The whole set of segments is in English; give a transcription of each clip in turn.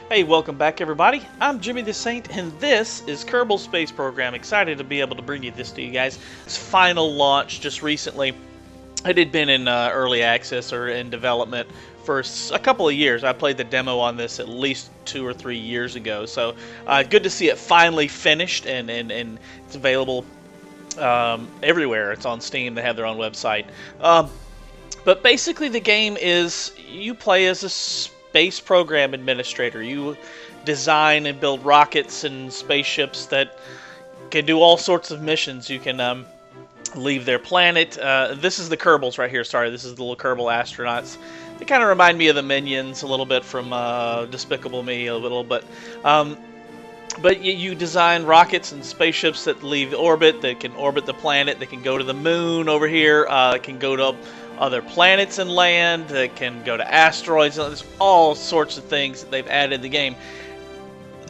Hey, welcome back everybody. I'm Jimmy the Saint, and this is Kerbal Space Program. Excited to be able to bring you this to you guys. It's final launch just recently. It had been in early access or in development for a couple of years. I played the demo on this at least 2 or 3 years ago. So good to see it finally finished and it's available everywhere. It's on Steam. They have their own website. But basically the game is you play as a space program administrator. You design and build rockets and spaceships that can do all sorts of missions. You can leave their planet. This is the Kerbals right here. Sorry, this is the little Kerbal astronauts. They kind of remind me of the Minions a little bit from Despicable Me a little, but you design rockets and spaceships that leave orbit, that can orbit the planet, that can go to the moon over here, can go to other planets and land, that can go to asteroids. There's all sorts of things that they've added in the game.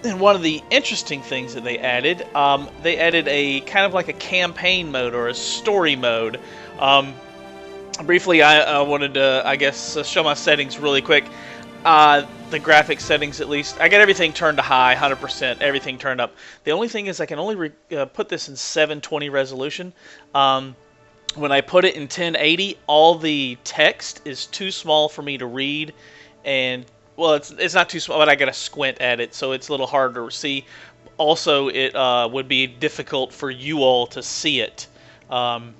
And one of the interesting things that they added a kind of like a campaign mode or a story mode. Briefly, I wanted to, I guess, show my settings really quick. The graphics settings, at least. I got everything turned to high, 100%, everything turned up. The only thing is I can only put this in 720 resolution. When I put it in 1080, all the text is too small for me to read, and well, it's not too small, but I gotta squint at it, so it's a little harder to see. Also, it would be difficult for you all to see it on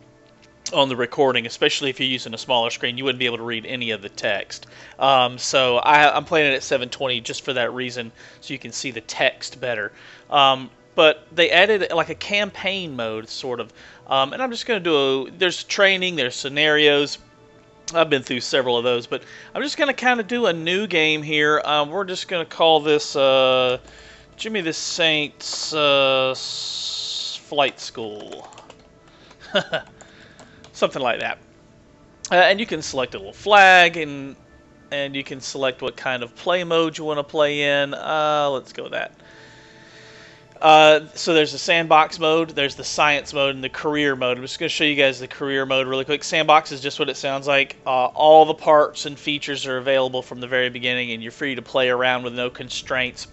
the recording, especially if you're using a smaller screen. You wouldn't be able to read any of the text. So I'm playing it at 720 just for that reason, so you can see the text better. But they added like a campaign mode, sort of. And I'm just going to there's training, there's scenarios. I've been through several of those, but I'm just going to kind of do a new game here. We're just going to call this Jimmy the Saint's Flight School. Something like that. And you can select a little flag, and you can select what kind of play mode you want to play in. Let's go with that. So there's the sandbox mode, there's the science mode, and the career mode. I'm just going to show you guys the career mode really quick. Sandbox is just what it sounds like. All the parts and features are available from the very beginning, and you're free to play around with no constraints.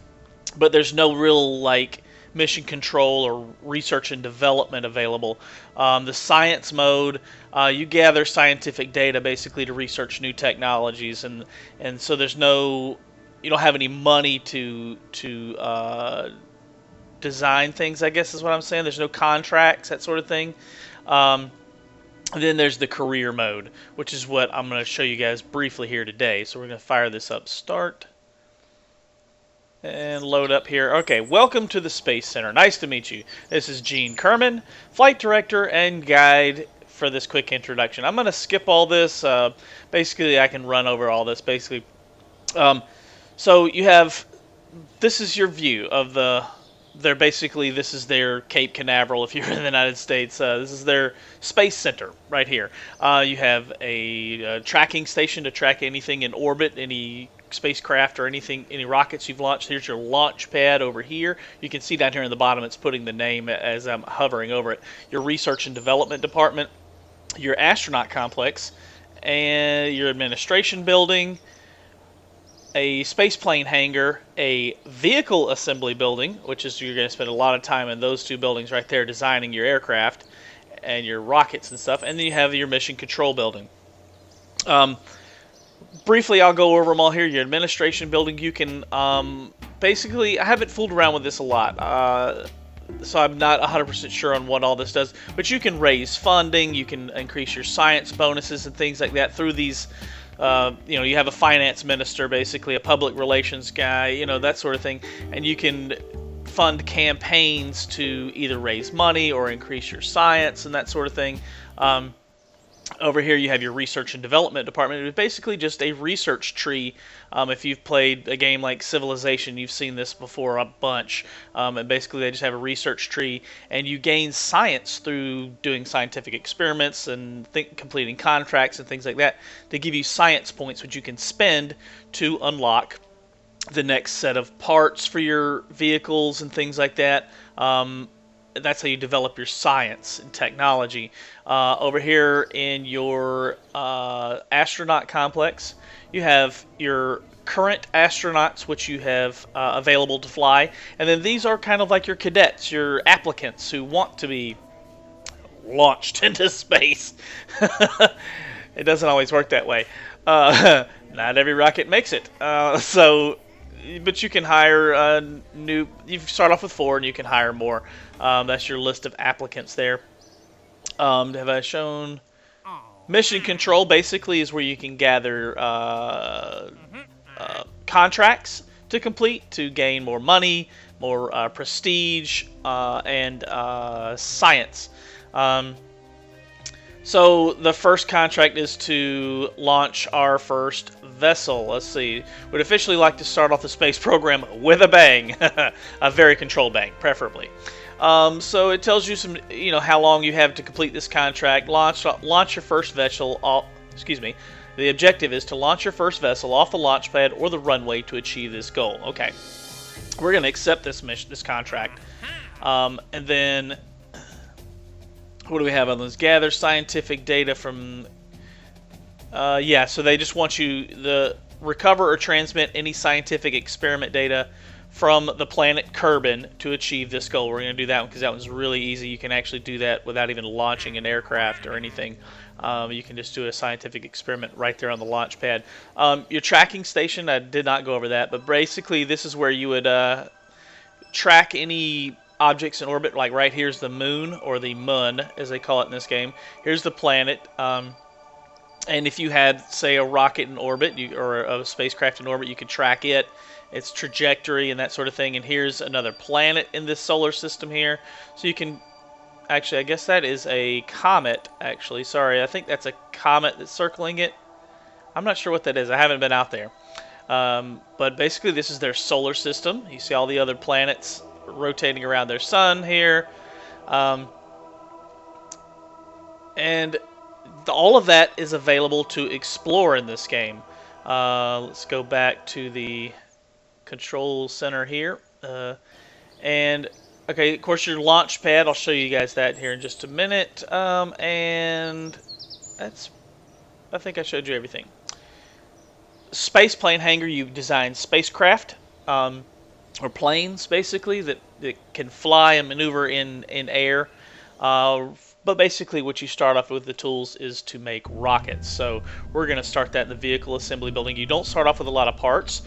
But there's no real like mission control or research and development available. The science mode, you gather scientific data basically to research new technologies, and so there's no, you don't have any money to design things, I guess is what I'm saying. There's no contracts, that sort of thing. Then there's the career mode, which is what I'm going to show you guys briefly here today. So we're going to fire this up, start, and load up here. Okay, welcome to the Space Center. Nice to meet you. This is Gene Kerman, flight director and guide for this quick introduction. I'm going to skip all this. Basically, I can run over all this, basically. So you have, this is your view of this is their Cape Canaveral if you're in the United States. This is their space center right here. You have a tracking station to track anything in orbit, any spacecraft or anything, any rockets you've launched. Here's your launch pad over here. You can see down here in the bottom it's putting the name as I'm hovering over it. Your research and development department, your astronaut complex, and your administration building, a spaceplane hangar, a vehicle assembly building, which is you're going to spend a lot of time in those two buildings right there designing your aircraft and your rockets and stuff, and then you have your mission control building. Briefly, I'll go over them all here. Your administration building, you can basically, I haven't fooled around with this a lot, so I'm not 100% sure on what all this does, but you can raise funding, you can increase your science bonuses and things like that through these. You have a finance minister, basically a public relations guy, that sort of thing, and you can fund campaigns to either raise money or increase your science and that sort of thing. Over here you have your research and development department. It's basically just a research tree. If you've played a game like Civilization, you've seen this before a bunch. And basically they just have a research tree, and you gain science through doing scientific experiments and completing contracts and things like that to give you science points, which you can spend to unlock the next set of parts for your vehicles and things like that. That's how you develop your science and technology. Over here in your astronaut complex, you have your current astronauts which you have available to fly, and then these are kind of like your cadets, your applicants who want to be launched into space. It doesn't always work that way. Not every rocket makes it. But you can hire new. You start off with 4, and you can hire more. That's your list of applicants there. Have I shown? Mission control basically is where you can gather contracts to complete to gain more money, more prestige, and science. So the first contract is to launch our first vessel. Let's see. We'd officially like to start off the space program with a bang. A very controlled bang, preferably. So it tells you some, how long you have to complete this contract. Launch your first vessel. The objective is to launch your first vessel off the launch pad or the runway to achieve this goal. Okay. We're going to accept this contract. And then what do we have on this? Gather scientific data from... so they just want you to recover or transmit any scientific experiment data from the planet Kerbin to achieve this goal. We're going to do that one because that one's really easy. You can actually do that without even launching an aircraft or anything. You can just do a scientific experiment right there on the launch pad. Your tracking station, I did not go over that, but basically this is where you would track any objects in orbit. Like right here's the moon, or the mun as they call it in this game. Here's the planet, and if you had, say, a rocket in orbit or a spacecraft in orbit, you could track it, its trajectory and that sort of thing. And here's another planet in this solar system here, so you can actually, I guess that is a comet, actually. Sorry, I think that's a comet that's circling it. I'm not sure what that is. I haven't been out there. But basically this is their solar system. You see all the other planets rotating around their sun here, and all of that is available to explore in this game. Let's go back to the control center here, and okay, of course your launch pad, I'll show you guys that here in just a minute, and that's, I think I showed you everything. Space plane hangar, you design spacecraft, or planes basically that can fly and maneuver in air, but basically what you start off with the tools is to make rockets. So we're going to start that in the vehicle assembly building. You don't start off with a lot of parts,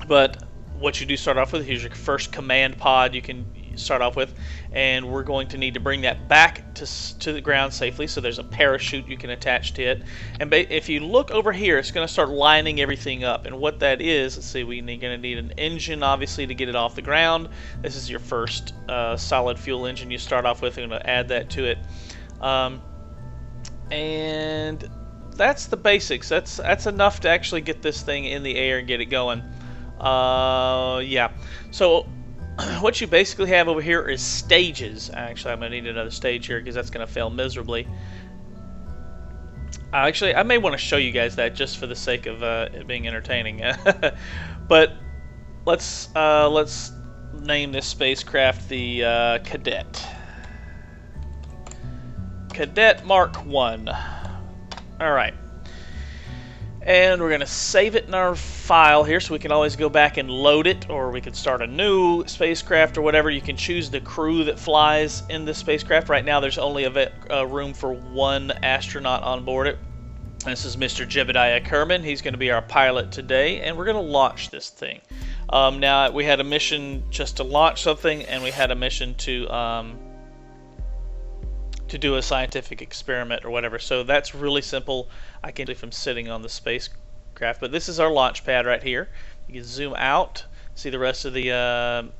but what you do start off with, here's your first command pod you can start off with, and we're going to need to bring that back to the ground safely. So there's a parachute you can attach to it, and if you look over here, it's going to start lining everything up. And what that is, let's see, we're going to need an engine obviously to get it off the ground. This is your first solid fuel engine you start off with. I'm going to add that to it, and that's the basics. That's enough to actually get this thing in the air and get it going. So what you basically have over here is stages. Actually, I'm going to need another stage here because that's going to fail miserably. Actually, I may want to show you guys that just for the sake of it being entertaining. But let's name this spacecraft the Cadet. Cadet Mark 1. Alright. And we're going to save it in our file here so we can always go back and load it, or we could start a new spacecraft or whatever. You can choose the crew that flies in this spacecraft. Right now there's only a room for 1 astronaut on board it. This is Mr. Jebediah Kerman. He's going to be our pilot today, and we're going to launch this thing. Now, we had a mission just to launch something, and we had a mission to do a scientific experiment or whatever. So that's really simple. I can do it from sitting on the spacecraft. But this is our launch pad right here. You can zoom out, see the rest of the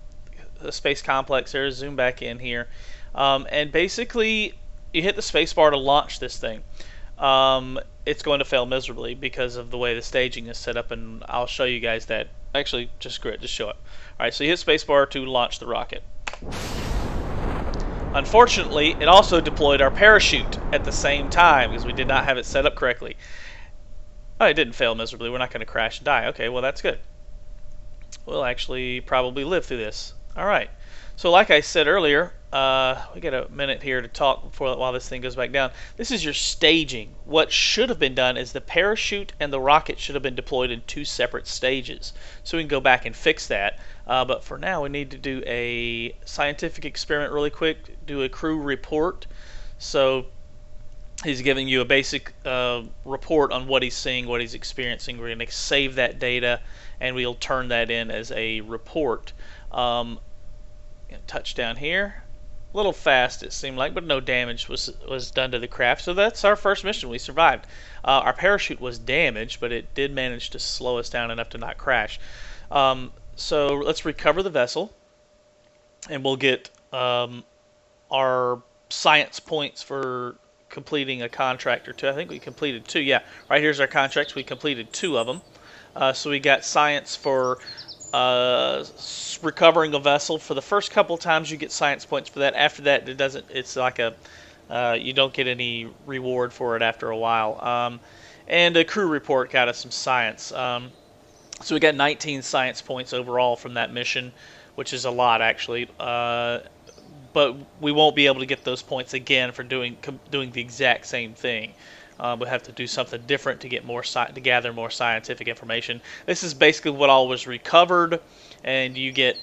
space complex there. Zoom back in here, and basically you hit the space bar to launch this thing. It's going to fail miserably because of the way the staging is set up, and I'll show you guys that. Actually, just screw it, just show it. Alright, so you hit spacebar to launch the rocket. Unfortunately, it also deployed our parachute at the same time because we did not have it set up correctly. Oh, it didn't fail miserably. We're not going to crash and die. Okay, well that's good. We'll actually probably live through this. All right. So like I said earlier, we got a minute here to talk while this thing goes back down. This is your staging. What should have been done is the parachute and the rocket should have been deployed in 2 separate stages. So we can go back and fix that. But for now, we need to do a scientific experiment really quick, do a crew report. So he's giving you a basic report on what he's seeing, what he's experiencing. We're going to save that data, and we'll turn that in as a report. Touch down here. A little fast it seemed like, but no damage was done to the craft. So that's our first mission. We survived. Our parachute was damaged, but it did manage to slow us down enough to not crash. So let's recover the vessel, and we'll get our science points for completing a contract or 2. I think we completed 2. Yeah, right here's our contracts. We completed 2 of them. So we got science for recovering a vessel. For the first couple times you get science points for that. After that, it doesn't. It's like a you don't get any reward for it after a while. And a crew report got us some science. So we got 19 science points overall from that mission, which is a lot actually. But we won't be able to get those points again for doing the exact same thing. We'll have to do something different to get more to gather more scientific information. This is basically what all was recovered, and you get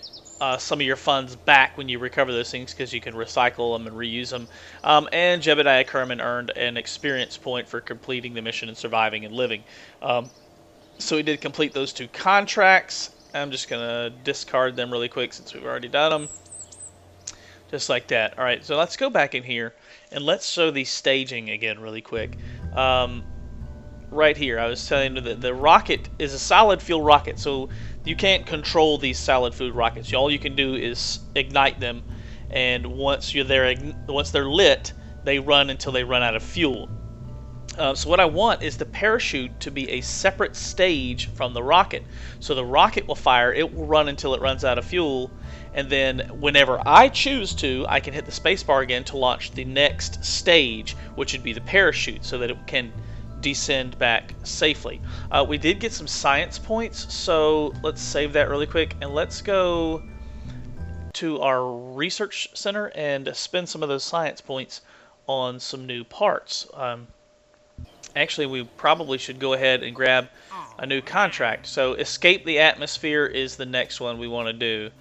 some of your funds back when you recover those things because you can recycle them and reuse them. And Jebediah Kerman earned an experience point for completing the mission and surviving and living. So we did complete those 2 contracts. I'm just going to discard them really quick since we've already done them. Just like that. All right, so let's go back in here and let's show the staging again really quick. Right here, I was telling you that the rocket is a solid fuel rocket, so you can't control these solid fuel rockets. All you can do is ignite them, and once they're lit, they run until they run out of fuel. So what I want is the parachute to be a separate stage from the rocket. So the rocket will fire, it will run until it runs out of fuel, and then whenever I choose to, I can hit the spacebar again to launch the next stage, which would be the parachute, so that it can descend back safely. We did get some science points, so let's save that really quick, and let's go to our research center and spend some of those science points on some new parts. Actually, we probably should go ahead and grab a new contract. So escape the atmosphere is the next one we want to do.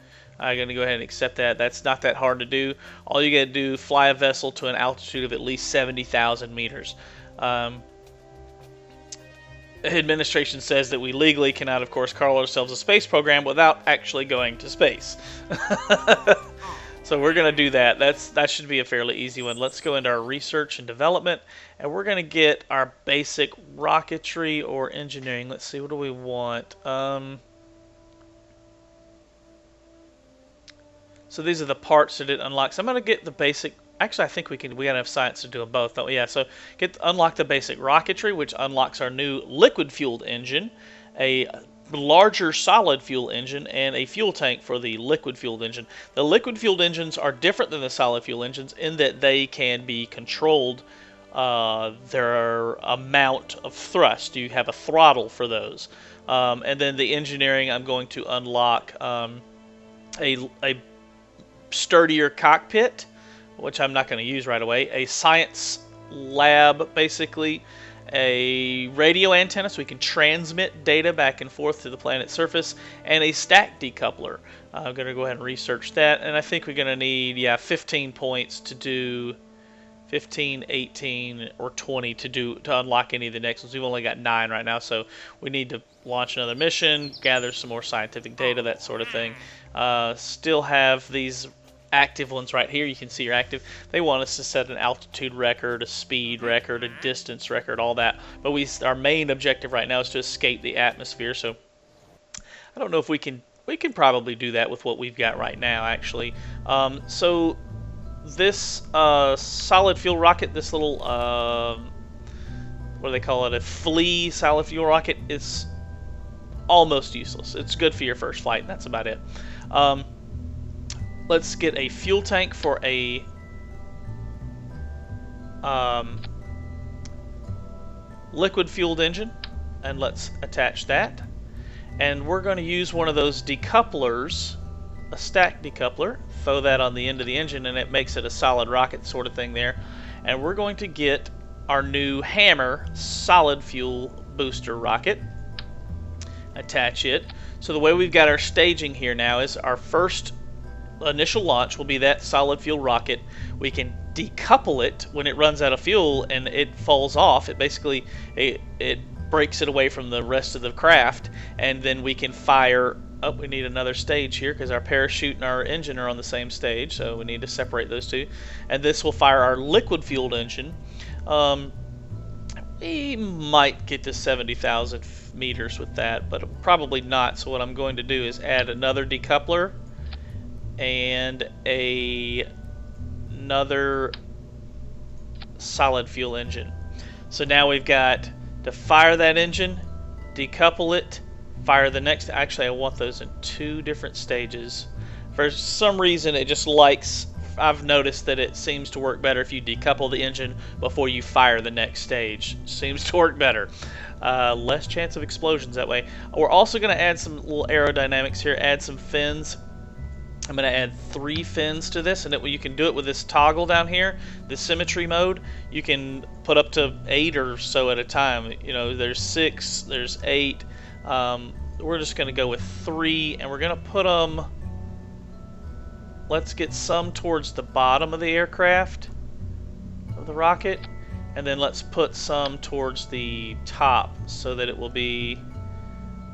I'm going to go ahead and accept that. That's not that hard to do. All you got to do, fly a vessel to an altitude of at least 70,000 meters. Administration says that we legally cannot, of course, call ourselves a space program without actually going to space. So we're going to do that. That should be a fairly easy one. Let's go into our research and development, and we're going to get our basic rocketry or engineering. Let's see, what do we want? So these are the parts that it unlocks. I'm going to get the basic. Actually, I think we got enough science to do them both, don't we? Yeah. So unlock the basic rocketry, which unlocks our new liquid-fueled engine, a larger solid fuel engine, and a fuel tank for the liquid fueled engine. The liquid fueled engines are different than the solid fuel engines in that they can be controlled their amount of thrust. You have a throttle for those. And then the engineering, I'm going to unlock a sturdier cockpit, which I'm not going to use right away, a science lab basically, a radio antenna so we can transmit data back and forth to the planet's surface, and a stack decoupler. I'm going to go ahead and research that, and I think we're going to need 15 points to do 15, 18, or 20 to unlock any of the next ones. We've only got 9 right now, so we need to launch another mission, gather some more scientific data, that sort of thing. Still have these active ones right here. You can see you're active. They want us to set an altitude record, a speed record, a distance record, all that. But our main objective right now is to escape the atmosphere. So I don't know if we can probably do that with what we've got right now, actually. So this solid fuel rocket, this little what do they call it, a flea solid fuel rocket, is almost useless. It's good for your first flight, and that's about it. Let's get a fuel tank for a liquid-fueled engine, and let's attach that. And we're going to use one of those decouplers a stack decoupler, throw that on the end of the engine, and it makes it a solid rocket sort of thing there. And we're going to get our new Hammer solid fuel booster rocket, attach it. So the way we've got our staging here now is our first initial launch will be that solid fuel rocket. We can decouple it when it runs out of fuel and it falls off. It basically it breaks it away from the rest of the craft, and then we can fire. Oh, we need another stage here because our parachute and our engine are on the same stage, so we need to separate those two. And this will fire our liquid fueled engine. We might get to 70,000 meters with that, but probably not. So what I'm going to do is add another decoupler and another solid fuel engine. So now we've got to fire that engine, decouple it, fire the next. Actually, I want those in two different stages. For some reason, it just likes. I've noticed that it seems to work better if you decouple the engine before you fire the next stage. Seems to work better. Less chance of explosions that way. We're also going to add some little aerodynamics here. Add some fins. I'm going to add 3 fins to this, and you can do it with this toggle down here, the symmetry mode. You can put up to 8 or so at a time. You know, there's 6, there's 8. We're just going to go with 3, and we're going to put them. Let's get some towards the bottom of the aircraft of the rocket, and then let's put some towards the top so that it will be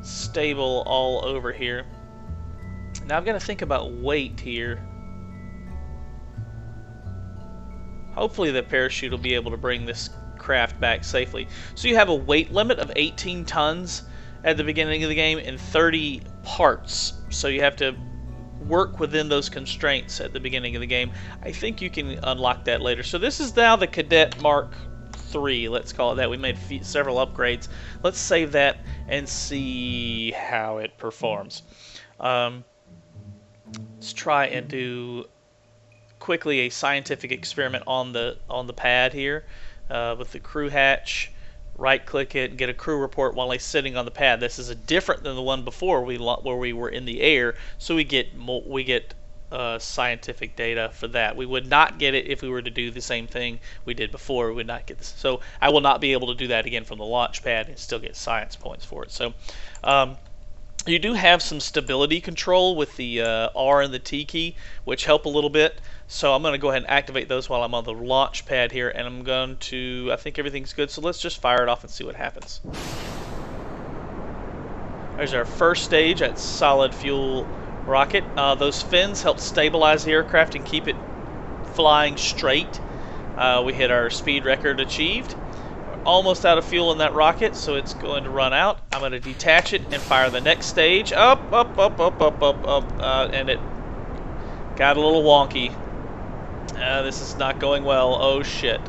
stable all over here. Now I've got to think about weight here. Hopefully the parachute will be able to bring this craft back safely. So you have a weight limit of 18 tons at the beginning of the game and 30 parts. So you have to work within those constraints at the beginning of the game. I think you can unlock that later. So this is now the Cadet Mark III, let's call it that. We made several upgrades. Let's save that and see how it performs. Let's try and do quickly a scientific experiment on the pad here with the crew hatch. Right click it and get a crew report while he's sitting on the pad. This is different than the one before where we were in the air, so we get scientific data for that. We would not get it if we were to do the same thing we did before. We would not get this. So I will not be able to do that again from the launch pad and still get science points for it. So you do have some stability control with the R and the T key, which help a little bit. So I'm going to go ahead and activate those while I'm on the launch pad here, and I'm going to, I think everything's good, so let's just fire it off and see what happens. There's our first stage at solid fuel rocket. Those fins help stabilize the aircraft and keep it flying straight. We hit our speed record achieved. We're almost out of fuel in that rocket, so it's going to run out. I'm going to detach it and fire the next stage. Up, and it got a little wonky. This is not going well. Oh shit.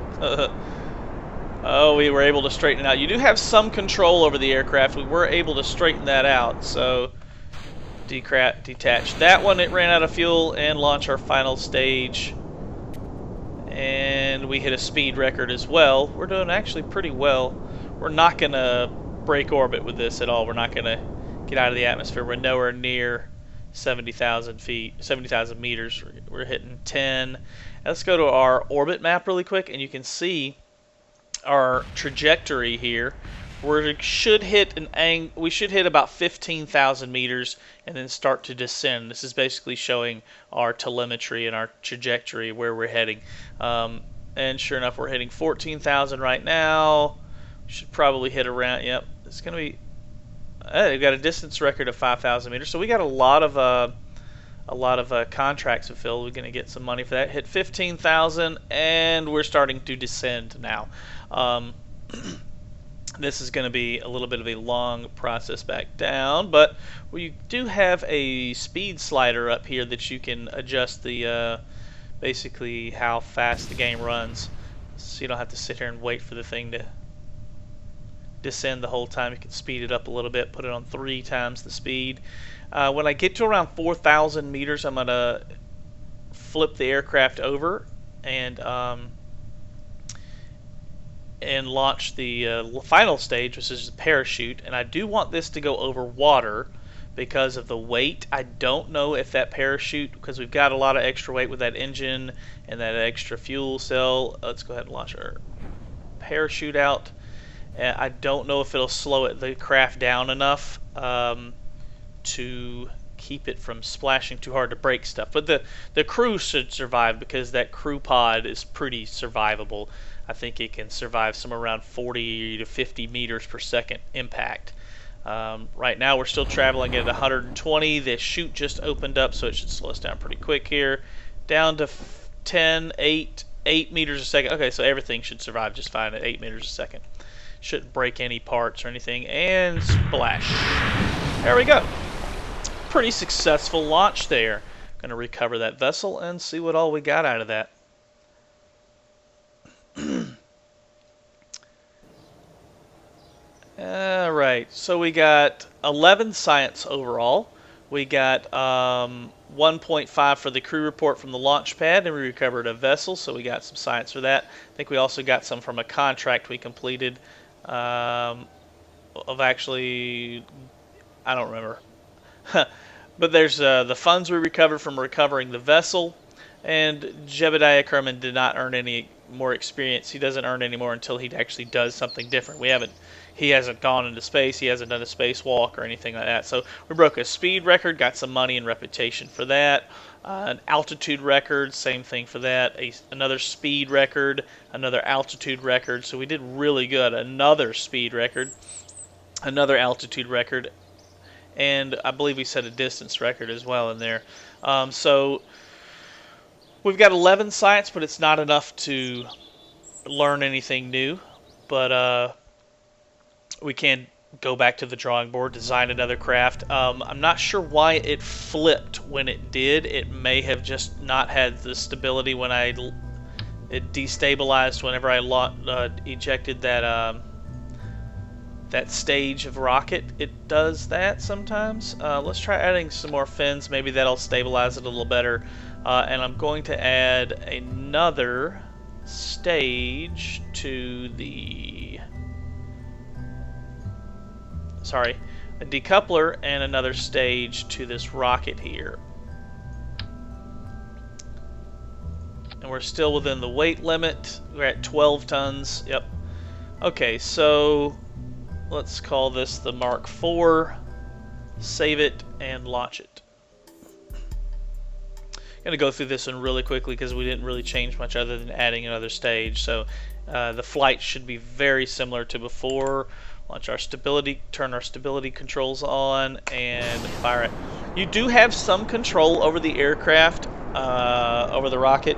Oh, we were able to straighten it out. You do have some control over the aircraft. We were able to straighten that out. So detach that one. It ran out of fuel and launch our final stage. And we hit a speed record as well. We're doing actually pretty well. We're not going to break orbit with this at all. We're not going to get out of the atmosphere. We're nowhere near 70,000 feet, 70,000 meters. We're hitting 10. Let's go to our orbit map really quick, and you can see our trajectory here. We should hit about 15,000 meters and then start to descend. This is basically showing our telemetry and our trajectory where we're heading. And sure enough, we're hitting 14,000 right now. We should probably hit around. Yep, it's going to be. We've got a distance record of 5,000 meters, so we got a lot of contracts to fill. We're going to get some money for that. Hit 15,000, and we're starting to descend now. This is going to be a little bit of a long process back down, but we do have a speed slider up here that you can adjust the basically how fast the game runs, so you don't have to sit here and wait for the thing to descend the whole time. You can speed it up a little bit, put it on 3 times the speed. When I get to around 4,000 meters, I'm going to flip the aircraft over and launch the final stage, which is the parachute. And I do want this to go over water because of the weight. I don't know if that parachute, because we've got a lot of extra weight with that engine and that extra fuel cell. Let's go ahead and launch our parachute out. I don't know if it'll slow the craft down enough to keep it from splashing too hard to break stuff. But the crew should survive because that crew pod is pretty survivable. I think it can survive somewhere around 40 to 50 meters per second impact. Right now we're still traveling at 120. The chute just opened up, so it should slow us down pretty quick here. Down to 10, 8 meters a second. Okay, so everything should survive just fine at 8 meters a second. Shouldn't break any parts or anything. And splash. There we go. Pretty successful launch there. Going to recover that vessel and see what all we got out of that. Alright, so we got 11 science overall. We got 1.5 for the crew report from the launch pad, and we recovered a vessel, so we got some science for that. I think we also got some from a contract we completed of actually, I don't remember. But there's the funds we recovered from recovering the vessel, and Jebediah Kerman did not earn any more experience. He doesn't earn any more until he actually does something different. He hasn't gone into space. He hasn't done a spacewalk or anything like that. So we broke a speed record, got some money and reputation for that. An altitude record, same thing for that. Another speed record, another altitude record. So we did really good. Another speed record, another altitude record, and I believe we set a distance record as well in there. So we've got 11 science, but it's not enough to learn anything new. But we can go back to the drawing board, design another craft. I'm not sure why it flipped when it did. It may have just not had the stability when it destabilized whenever I ejected that that stage of rocket. It does that sometimes. Let's try adding some more fins. Maybe that'll stabilize it a little better. And I'm going to add another stage to the... Sorry, a decoupler and another stage to this rocket here. And we're still within the weight limit. We're at 12 tons. Yep. Okay, so let's call this the Mark IV. Save it and launch it. I'm going to go through this one really quickly because we didn't really change much other than adding another stage. So the flight should be very similar to before. Launch our stability, turn our stability controls on, and fire it. You do have some control over the aircraft, over the rocket,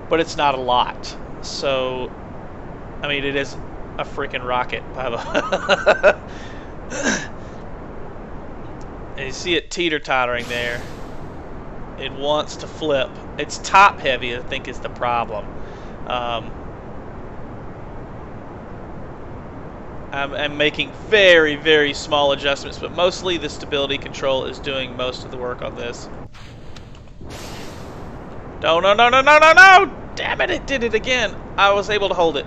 but it's not a lot. So, I mean, it is a freaking rocket. And you see it teeter-tottering there. It wants to flip. It's top heavy, I think, is the problem. I'm making very, very small adjustments, but mostly the stability control is doing most of the work on this. No, no, no, no, no, no, no! Damn it, it did it again. I was able to hold it.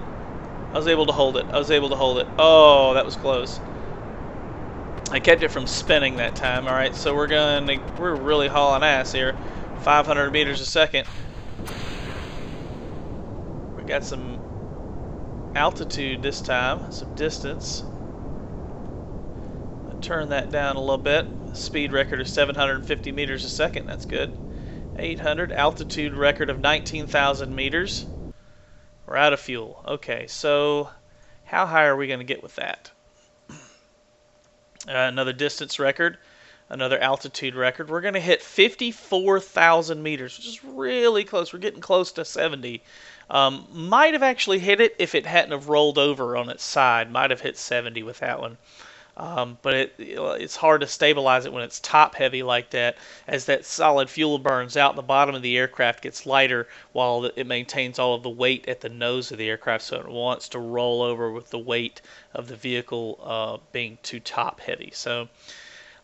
I was able to hold it. I was able to hold it. Oh, that was close. I kept it from spinning that time. All right, so we're really hauling ass here. 500 meters a second. We got some altitude this time, some distance. I'll turn that down a little bit. Speed record of 750 meters a second. That's good. 800. Altitude record of 19,000 meters. We're out of fuel. Okay, so how high are we going to get with that? Another distance record. Another altitude record. We're going to hit 54,000 meters, which is really close. We're getting close to 70. Might have actually hit it if it hadn't have rolled over on its side. Might have hit 70 with that one. But it's hard to stabilize it when it's top heavy like that. As that solid fuel burns out, the bottom of the aircraft gets lighter while it maintains all of the weight at the nose of the aircraft, so it wants to roll over with the weight of the vehicle being too top heavy. So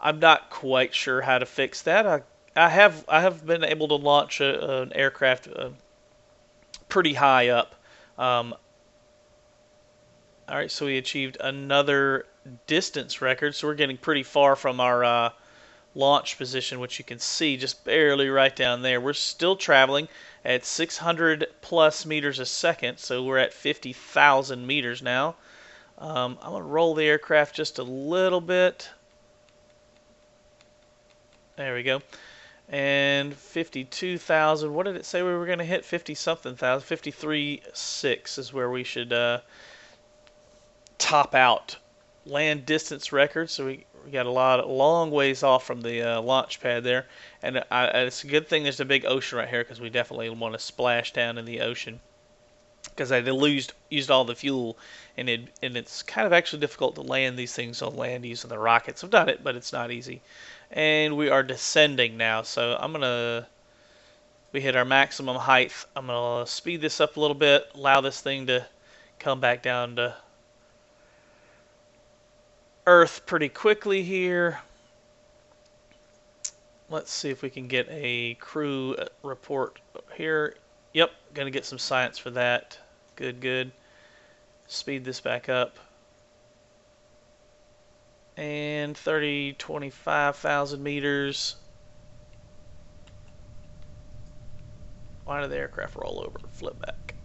I'm not quite sure how to fix that. I have been able to launch an aircraft pretty high up. All right, so we achieved another distance record, so we're getting pretty far from our launch position, which you can see just barely right down there. We're still traveling at 600 plus meters a second, so we're at 50,000 meters now. I'm going to roll the aircraft just a little bit. There we go. And 52,000. What did it say we were going to hit? 50-something thousand. 53.6 is where we should top out. Land distance record, so we got long ways off from the launch pad there. And it's a good thing there's a big ocean right here, because we definitely want to splash down in the ocean. Because I used all the fuel, and it's kind of actually difficult to land these things on land using the rockets. I've done it, but it's not easy. And we are descending now, so we hit our maximum height. I'm gonna speed this up a little bit, allow this thing to come back down to Earth pretty quickly here. Let's see if we can get a crew report here. Yep, gonna get some science for that. Good. Speed this back up. And 25,000 meters. Why did the aircraft roll over? Flip back.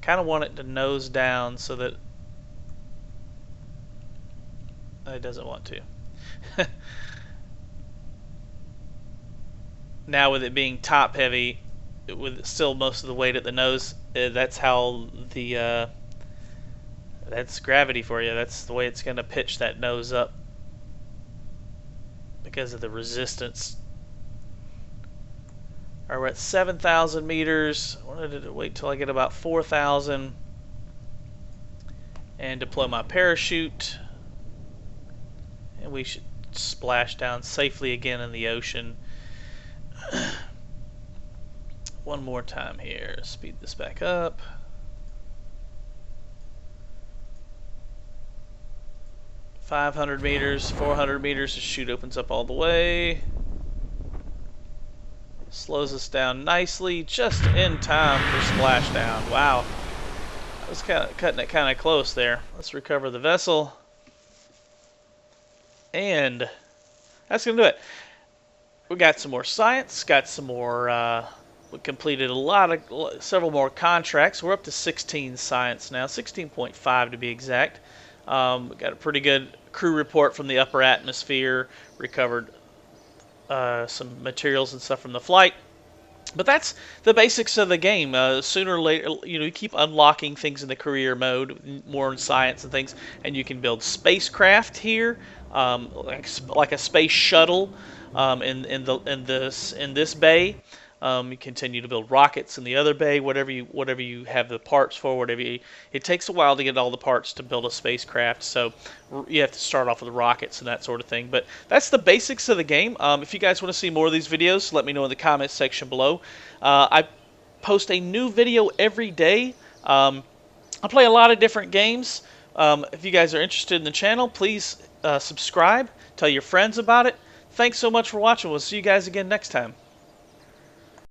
Kind of want it to nose down so that it doesn't want to. Now with it being top heavy, with still most of the weight at the nose, that's how the that's gravity for you. That's the way it's going to pitch that nose up because of the resistance. All right, we're at 7,000 meters. I wanted to wait till I get about 4,000 and deploy my parachute. And we should splash down safely again in the ocean. One more time here. Speed this back up. $500 meters, 400 meters. The chute opens up all the way. Slows us down nicely, just in time for splashdown. Wow. I was cutting it kind of close there. Let's recover the vessel. And that's going to do it. We got some more science, got some more, we completed several more contracts. We're up to 16 science now, 16.5 to be exact. We got a pretty good crew report from the upper atmosphere, recovered some materials and stuff from the flight. But that's the basics of the game. Sooner or later, you keep unlocking things in the career mode, more in science and things, and you can build spacecraft here, like a space shuttle in this bay. You continue to build rockets in the other bay, whatever you have the parts for. It takes a while to get all the parts to build a spacecraft, so you have to start off with rockets and that sort of thing. But that's the basics of the game. If you guys want to see more of these videos, let me know in the comments section below. I post a new video every day. I play a lot of different games. If you guys are interested in the channel, please subscribe. Tell your friends about it. Thanks so much for watching. We'll see you guys again next time.